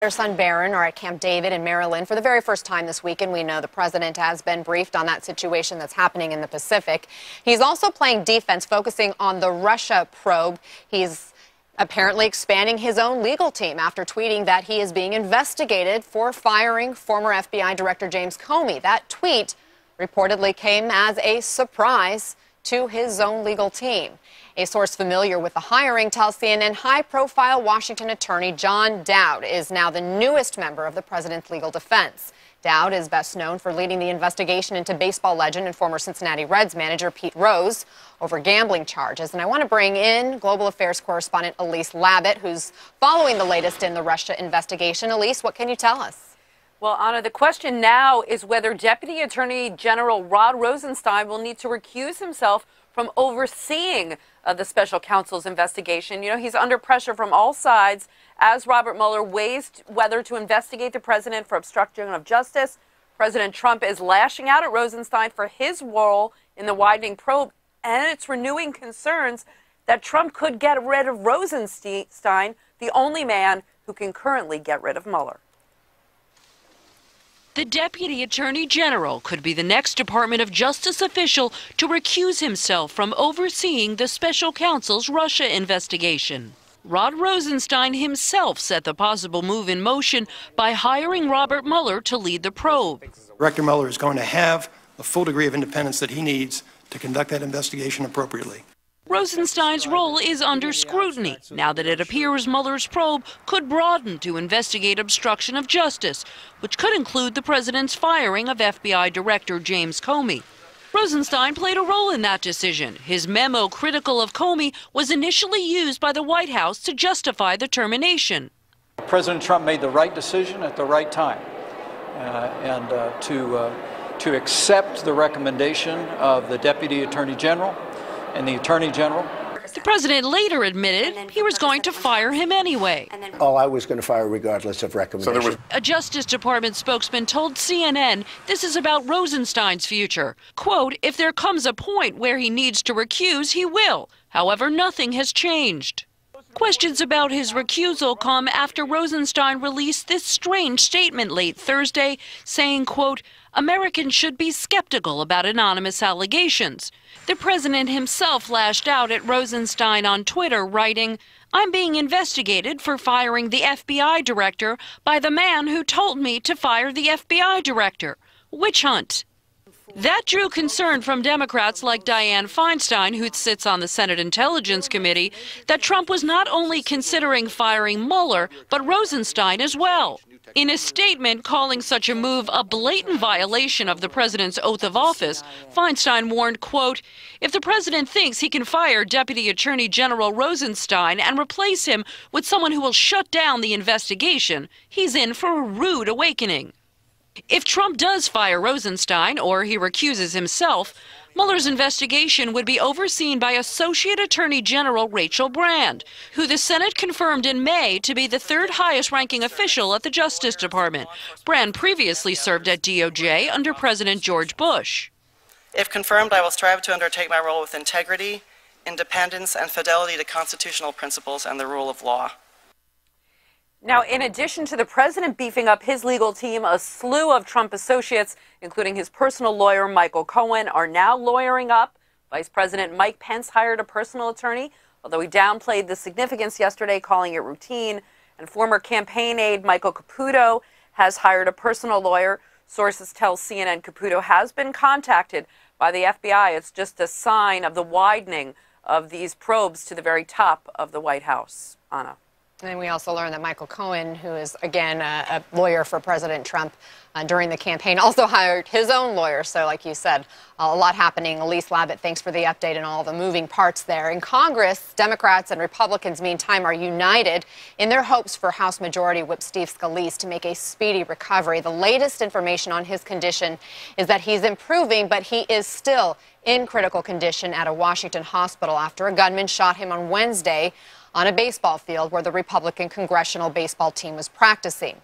Their son Barron are at Camp David in Maryland for the very first time this week, and we know the president has been briefed on that situation that's happening in the Pacific. He's also playing defense, focusing on the Russia probe. He's apparently expanding his own legal team after tweeting that he is being investigated for firing former FBI Director James Comey. That tweet reportedly came as a surprise to his own legal team. A source familiar with the hiring tells CNN high-profile Washington attorney John Dowd is now the newest member of the president's legal defense. Dowd is best known for leading the investigation into baseball legend and former Cincinnati Reds manager Pete Rose over gambling charges. And I want to bring in global affairs correspondent Elise Labott, who's following the latest in the Russia investigation. Elise, what can you tell us? Well, Anna, the question now is whether Deputy Attorney General Rod Rosenstein will need to recuse himself from overseeing the special counsel's investigation. You know, he's under pressure from all sides as Robert Mueller weighs whether to investigate the president for obstruction of justice. President Trump is lashing out at Rosenstein for his role in the widening probe, and it's renewing concerns that Trump could get rid of Rosenstein, the only man who can currently get rid of Mueller. The Deputy Attorney General could be the next Department of Justice official to recuse himself from overseeing the special counsel's Russia investigation. Rod Rosenstein himself set the possible move in motion by hiring Robert Mueller to lead the probe. Director Mueller is going to have a full degree of independence that he needs to conduct that investigation appropriately. Rosenstein's role is under scrutiny now that it appears Mueller's probe could broaden to investigate obstruction of justice, which could include the president's firing of FBI Director James Comey. Rosenstein played a role in that decision. His memo critical of Comey was initially used by the White House to justify the termination. President Trump made the right decision at the right time, to accept the recommendation of the Deputy Attorney General and the Attorney General. The president later admitted he was going to fire him anyway. Oh, I was going to fire regardless of recommendation. A Justice Department spokesman told CNN this is about Rosenstein's future. Quote, if there comes a point where he needs to recuse, he will. However, nothing has changed. Questions about his recusal come after Rosenstein released this strange statement late Thursday saying, quote, Americans should be skeptical about anonymous allegations. The president himself lashed out at Rosenstein on Twitter, writing, I'm being investigated for firing the FBI director by the man who told me to fire the FBI director. Witch hunt. That drew concern from Democrats like Dianne Feinstein, who sits on the Senate Intelligence Committee, that Trump was not only considering firing Mueller, but Rosenstein as well. In a statement calling such a move a blatant violation of the president's oath of office, Feinstein warned, quote, if the president thinks he can fire Deputy Attorney General Rosenstein and replace him with someone who will shut down the investigation, he's in for a rude awakening. If Trump does fire Rosenstein or he recuses himself, Mueller's investigation would be overseen by Associate Attorney General Rachel Brand, who the Senate confirmed in May to be the third highest ranking official at the Justice Department. Brand previously served at DOJ under President George Bush. If confirmed, I will strive to undertake my role with integrity, independence, and fidelity to constitutional principles and the rule of law. Now, in addition to the president beefing up his legal team, a slew of Trump associates, including his personal lawyer, Michael Cohen, are now lawyering up. Vice President Mike Pence hired a personal attorney, although he downplayed the significance yesterday, calling it routine. And former campaign aide Michael Caputo has hired a personal lawyer. Sources tell CNN Caputo has been contacted by the FBI. It's just a sign of the widening of these probes to the very top of the White House. Anna. And we also learned that Michael Cohen, who is, again, a lawyer for President Trump during the campaign, also hired his own lawyer. So, like you said, a lot happening. Elise Labott, thanks for the update and all the moving parts there. In Congress, Democrats and Republicans, meantime, are united in their hopes for House Majority Whip Steve Scalise to make a speedy recovery. The latest information on his condition is that he's improving, but he is still in critical condition at a Washington hospital after a gunman shot him on Wednesday on a baseball field where the Republican congressional baseball team was practicing.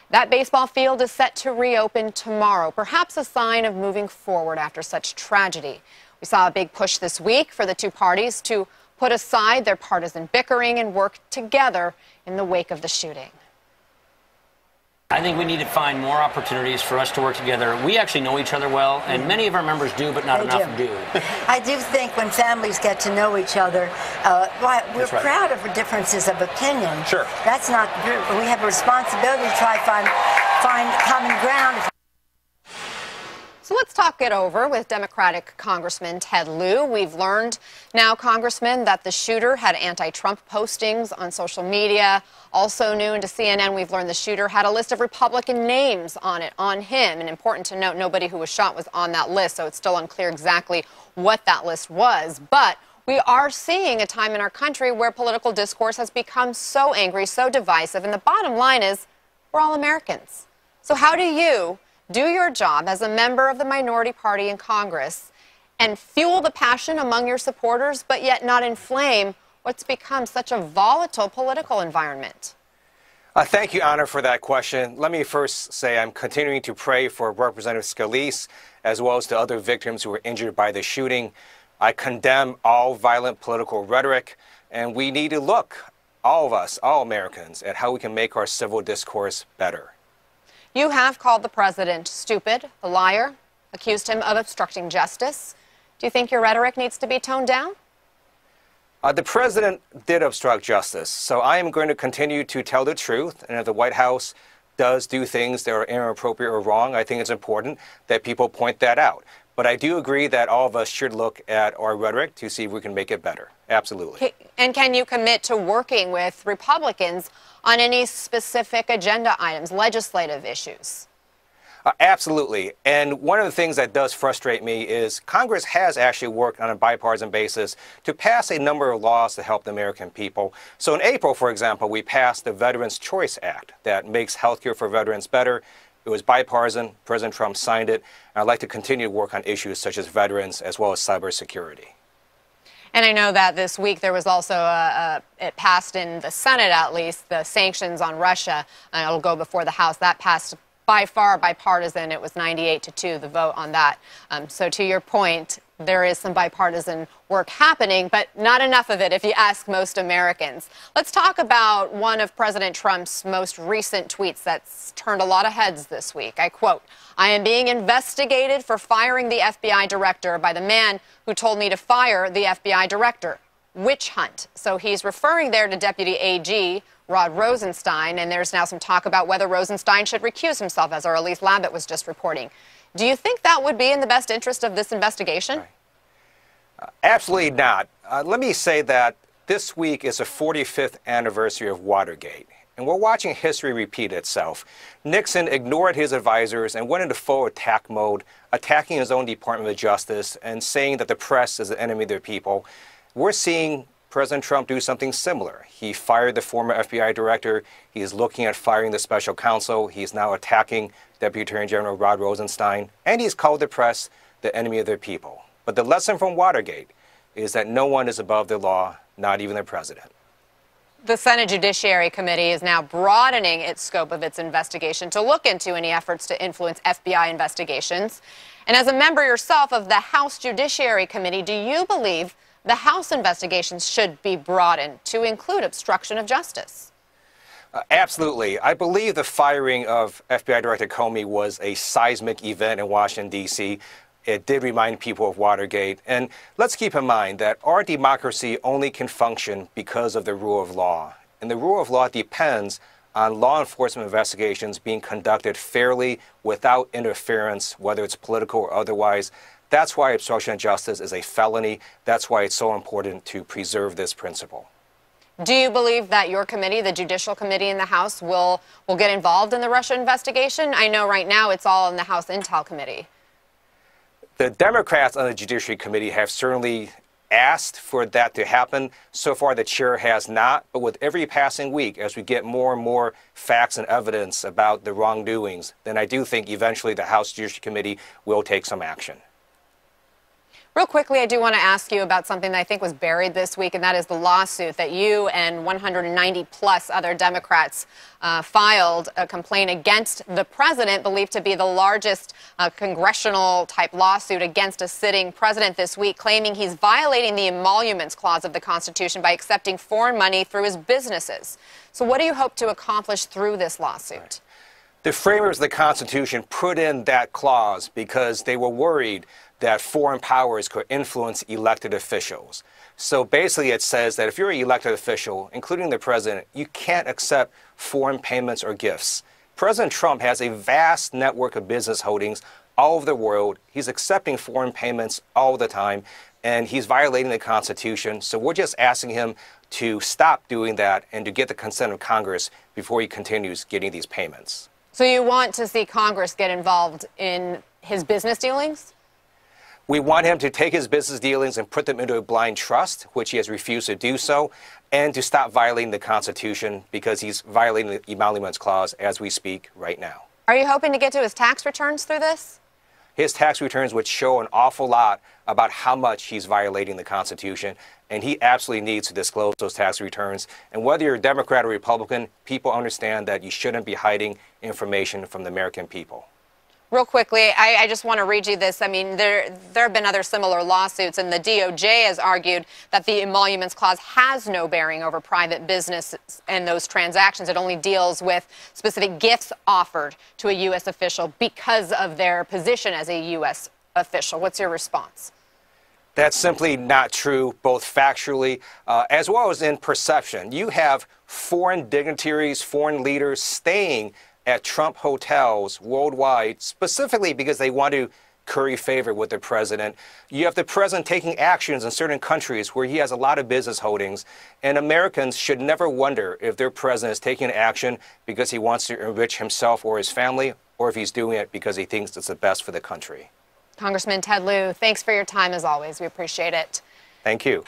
That baseball field is set to reopen tomorrow, perhaps a sign of moving forward after such tragedy. We saw a big push this week for the two parties to put aside their partisan bickering and work together in the wake of the shooting. I think we need to find more opportunities for us to work together. We actually know each other well, and many of our members do, but not enough do. I do think when families get to know each other, we're proud of differences of opinion. Sure. That's not true. We have a responsibility to try to find common ground. So let's talk it over with Democratic Congressman Ted Lieu. We've learned now, Congressman, that the shooter had anti-Trump postings on social media. Also new to CNN, we've learned the shooter had a list of Republican names on him. And important to note, nobody who was shot was on that list, so it's still unclear exactly what that list was. But we are seeing a time in our country where political discourse has become so angry, so divisive, and the bottom line is we're all Americans. So how do you do your job as a member of the minority party in Congress and fuel the passion among your supporters, but yet not inflame what's become such a volatile political environment? Thank you, Anna, for that question. Let me first say I'm continuing to pray for Representative Scalise as well as the other victims who were injured by the shooting. I condemn all violent political rhetoric, and we need to look, all of us, all Americans, at how we can make our civil discourse better. You have called the president stupid, a liar, accused him of obstructing justice. Do you think your rhetoric needs to be toned down? The president did obstruct justice, so I am going to continue to tell the truth. And if the White House does do things that are inappropriate or wrong, I think it's important that people point that out. But I do agree that all of us should look at our rhetoric to see if we can make it better. Absolutely. And can you commit to working with Republicans on any specific agenda items, legislative issues? Absolutely. And one of the things that does frustrate me is Congress has actually worked on a bipartisan basis to pass a number of laws to help the American people. So in April, for example, we passed the Veterans Choice Act that makes health care for veterans better. It was bipartisan. President Trump signed it. And I'd like to continue to work on issues such as veterans as well as cybersecurity. And I know that this week there was also, it passed in the Senate at least, the sanctions on Russia. It'll go before the House. That passed by far bipartisan. It was 98-2, the vote on that. So to your point, there is some bipartisan work happening, but not enough of it if you ask most Americans. Let's talk about one of President Trump's most recent tweets that's turned a lot of heads this week. I quote, "I am being investigated for firing the FBI director by the man who told me to fire the FBI director. Witch hunt." So he's referring there to Deputy AG Rod Rosenstein, and there's now some talk about whether Rosenstein should recuse himself, as our Elise Labott was just reporting. Do you think that would be in the best interest of this investigation? Absolutely not. Let me say that this week is the 45th anniversary of Watergate, and we're watching history repeat itself. Nixon ignored his advisors and went into full attack mode, attacking his own Department of Justice and saying that the press is the enemy of their people. We're seeing President Trump do something similar. He fired the former FBI director. He is looking at firing the special counsel. He's now attacking Deputy Attorney General Rod Rosenstein, and he's called the press the enemy of their people. But the lesson from Watergate is that no one is above the law, not even the president. The Senate Judiciary Committee is now broadening its scope of its investigation to look into any efforts to influence FBI investigations. And as a member yourself of the House Judiciary Committee, do you believe the House investigations should be broadened to include obstruction of justice? Absolutely. I believe the firing of FBI Director Comey was a seismic event in Washington, D.C. It did remind people of Watergate. And let's keep in mind that our democracy only can function because of the rule of law. And the rule of law depends on law enforcement investigations being conducted fairly without interference, whether it's political or otherwise. That's why obstruction of justice is a felony. That's why it's so important to preserve this principle. Do you believe that your committee, the Judicial Committee in the House, will get involved in the Russia investigation? I know right now it's all in the House Intel Committee. The Democrats on the Judiciary Committee have certainly asked for that to happen. So far, the chair has not. But with every passing week, as we get more and more facts and evidence about the wrongdoings, then I do think eventually the House Judiciary Committee will take some action. Real quickly, I do want to ask you about something that I think was buried this week, and that is the lawsuit that you and 190 plus other Democrats filed a complaint against the president, believed to be the largest congressional type lawsuit against a sitting president this week, claiming he's violating the emoluments clause of the Constitution by accepting foreign money through his businesses. So what do you hope to accomplish through this lawsuit? The framers of the Constitution put in that clause because they were worried that foreign powers could influence elected officials. So basically it says that if you're an elected official, including the president, you can't accept foreign payments or gifts. President Trump has a vast network of business holdings all over the world. He's accepting foreign payments all the time, and he's violating the Constitution. So we're just asking him to stop doing that and to get the consent of Congress before he continues getting these payments. So you want to see Congress get involved in his business dealings? We want him to take his business dealings and put them into a blind trust, which he has refused to do so, and to stop violating the Constitution because he's violating the Emoluments Clause as we speak right now. Are you hoping to get to his tax returns through this? His tax returns would show an awful lot about how much he's violating the Constitution, and he absolutely needs to disclose those tax returns. And whether you're a Democrat or Republican, people understand that you shouldn't be hiding information from the American people. Real quickly, I just want to read you this. I mean, there have been other similar lawsuits, and the DOJ has argued that the Emoluments Clause has no bearing over private business and those transactions. It only deals with specific gifts offered to a U.S. official because of their position as a U.S. official. What's your response? That's simply not true, both factually as well as in perception. You have foreign dignitaries, foreign leaders staying at Trump hotels worldwide, specifically because they want to curry favor with the president. You have the president taking actions in certain countries where he has a lot of business holdings, and Americans should never wonder if their president is taking action because he wants to enrich himself or his family, or if he's doing it because he thinks it's the best for the country. Congressman Ted Lieu, thanks for your time as always. We appreciate it. Thank you.